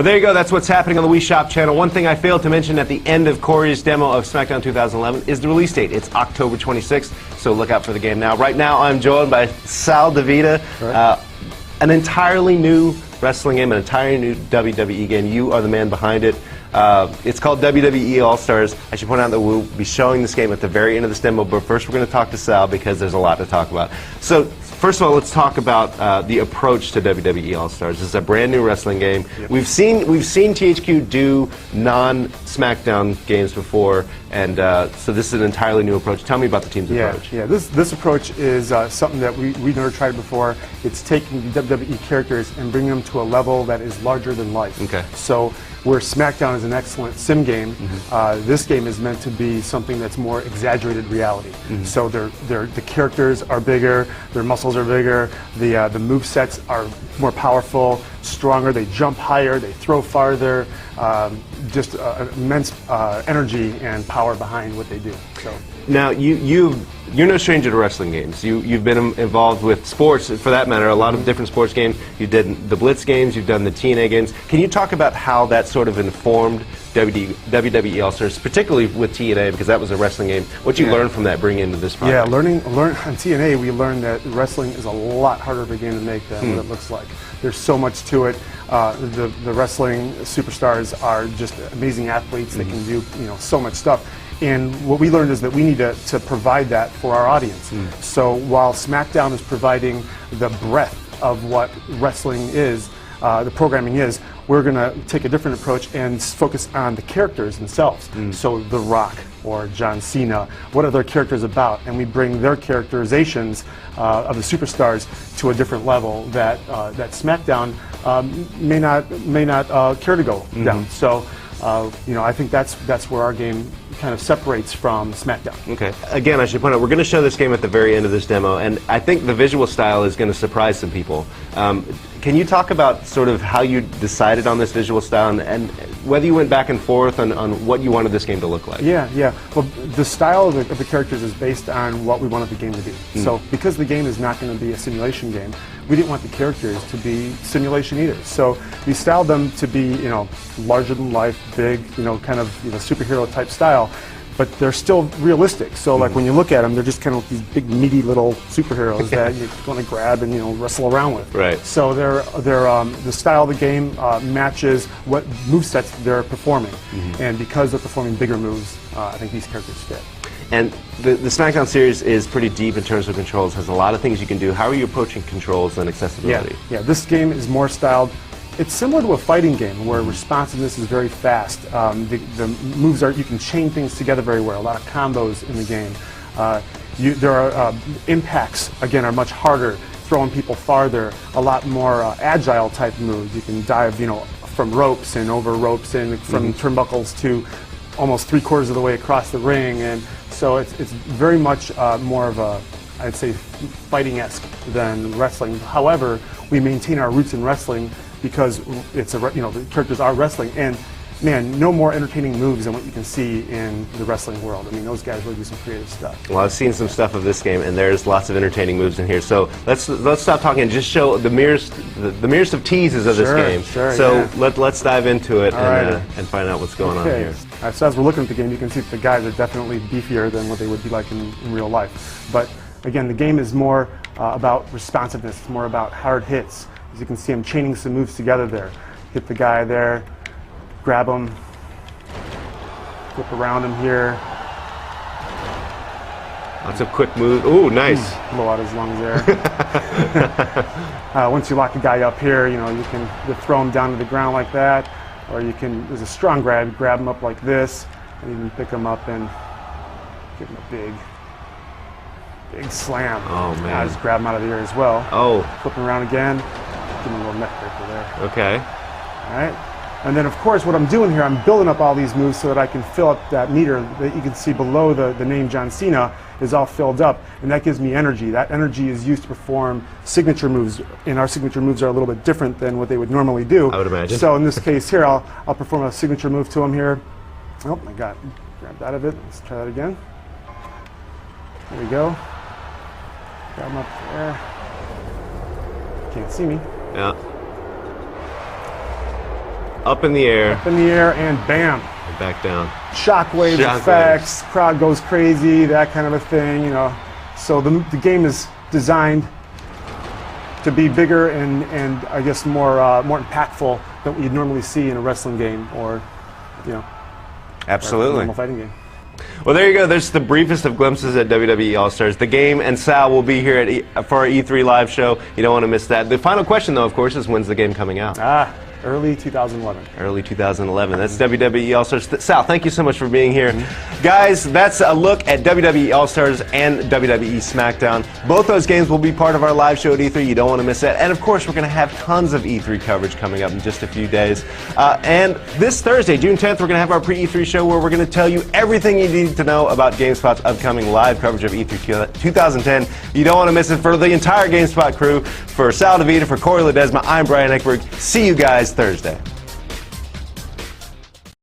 Well, there you go. That's what's happening on the Wii Shop channel. One thing I failed to mention at the end of Corey's demo of SmackDown 2011 is the release date. It's October 26th, so look out for the game now. Right now, I'm joined by Sal DeVita, an entirely new wrestling game, an entirely new WWE game. You are the man behind it. It's called WWE All-Stars. I should point out that we'll be showing this game at the very end of this demo, but first we're going to talk to Sal because there's a lot to talk about. So, first of all, let's talk about the approach to WWE All-Stars. This is a brand new wrestling game. Yep. We've seen THQ do non-SmackDown games before, and so this is an entirely new approach. Tell me about the team's approach. Yeah, this approach is something that we've never tried before. It's taking the WWE characters and bringing them to a level that is larger than life. Okay. So, where SmackDown is an excellent sim game, this game is meant to be something that's more exaggerated reality. So the characters are bigger, their muscles are bigger, the movesets are more powerful, stronger, they jump higher, they throw farther, just immense energy and power behind what they do. So. Now, you're no stranger to wrestling games. You've been involved with sports, for that matter, a lot of different sports games. You did the Blitz games, you've done the TNA games. Can you talk about how that sort of informed WWE All-Stars, particularly with TNA, because that was a wrestling game? What you learned from that bringing into this project? Yeah, learn on TNA, we learned that wrestling is a lot harder of a game to make than what it looks like. There's so much to it. The wrestling superstars are just amazing athletes. They can do so much stuff. And what we learned is that we need to provide that for our audience. So while SmackDown is providing the breadth of what wrestling is, the programming is, we're going to take a different approach and focus on the characters themselves. So The Rock or John Cena, what are their characters about? And we bring their characterizations of the superstars to a different level that SmackDown may not care to go down. So I think that's where our game kind of separates from SmackDown. Okay. Again, I should point out, we're going to show this game at the very end of this demo, and I think the visual style is going to surprise some people. Can you talk about sort of how you decided on this visual style and whether you went back and forth on what you wanted this game to look like? Yeah. Well, the style of the characters is based on what we wanted the game to be. So because the game is not going to be a simulation game, we didn't want the characters to be simulation either. So we styled them to be, larger than life, big, kind of superhero type style, but they're still realistic. So like when you look at them, they're just kind of these big meaty little superheroes that you're going to grab and wrestle around with. Right. So they're the style of the game matches what movesets they're performing, and because they're performing bigger moves, I think these characters fit. And the SmackDown series is pretty deep in terms of controls, has a lot of things you can do. How are you approaching controls and accessibility? Yeah, this game is more styled. It's similar to a fighting game where responsiveness is very fast. The moves you can chain things together very well, a lot of combos in the game. There are impacts, again, are much harder, throwing people farther, a lot more agile type moves. You can dive, from ropes and over ropes and from turnbuckles to almost 3/4 of the way across the ring, and so it's very much more of a, I'd say, fighting-esque than wrestling. However, we maintain our roots in wrestling because it's the characters are wrestling, and man, no more entertaining moves than what you can see in the wrestling world. I mean, those guys really do some creative stuff. Well, I've seen some stuff of this game, and there's lots of entertaining moves in here. So let's stop talking and just show the merest of teases of this game. So let's dive into it and find out what's going on here. All right, so as we're looking at the game, you can see that the guys are definitely beefier than what they would be like in real life. But again, the game is more about responsiveness. It's more about hard hits. As you can see, I'm chaining some moves together there. Hit the guy there, grab him, flip around him here. Lots of quick moves. Ooh, nice. Blow out his lungs there. Once you lock a guy up here, you can throw him down to the ground like that, or you can, there's a strong grab him up like this, and even pick him up and give him a big slam. Oh man. Just grab him out of the air as well. Oh. Flip him around again, give him a little neck breaker there. Okay. All right. And then, of course, what I'm doing here, I'm building up all these moves so that I can fill up that meter that you can see below the name John Cena is all filled up, and that gives me energy. That energy is used to perform signature moves, and our signature moves are a little bit different than what they would normally do. I would imagine. So in this case here, I'll perform a signature move to him here. Oh, I got grabbed out of it. Let's try that again. There we go. Grab him up there. Can't see me. Yeah. Up in the air. Up in the air, and bam. And back down. Shockwave effects, crowd goes crazy, that kind of a thing, you know. So the game is designed to be bigger and I guess more impactful than what you'd normally see in a wrestling game or, you know, absolutely, a normal fighting game. Well, there you go. There's the briefest of glimpses at WWE All-Stars. The game and Sal will be here for our E3 live show. You don't want to miss that. The final question, though, of course, is when's the game coming out? Early 2011. Early 2011. That's WWE All-Stars. Sal, thank you so much for being here. Guys, that's a look at WWE All-Stars and WWE SmackDown. Both those games will be part of our live show at E3. You don't want to miss that. And, of course, we're going to have tons of E3 coverage coming up in just a few days. And this Thursday, June 10th, we're going to have our pre-E3 show where we're going to tell you everything you need to know about GameSpot's upcoming live coverage of E3 2010. You don't want to miss it. For the entire GameSpot crew, for Sal DeVita, for Corey Ledesma, I'm Brian Eckberg. See you guys Thursday.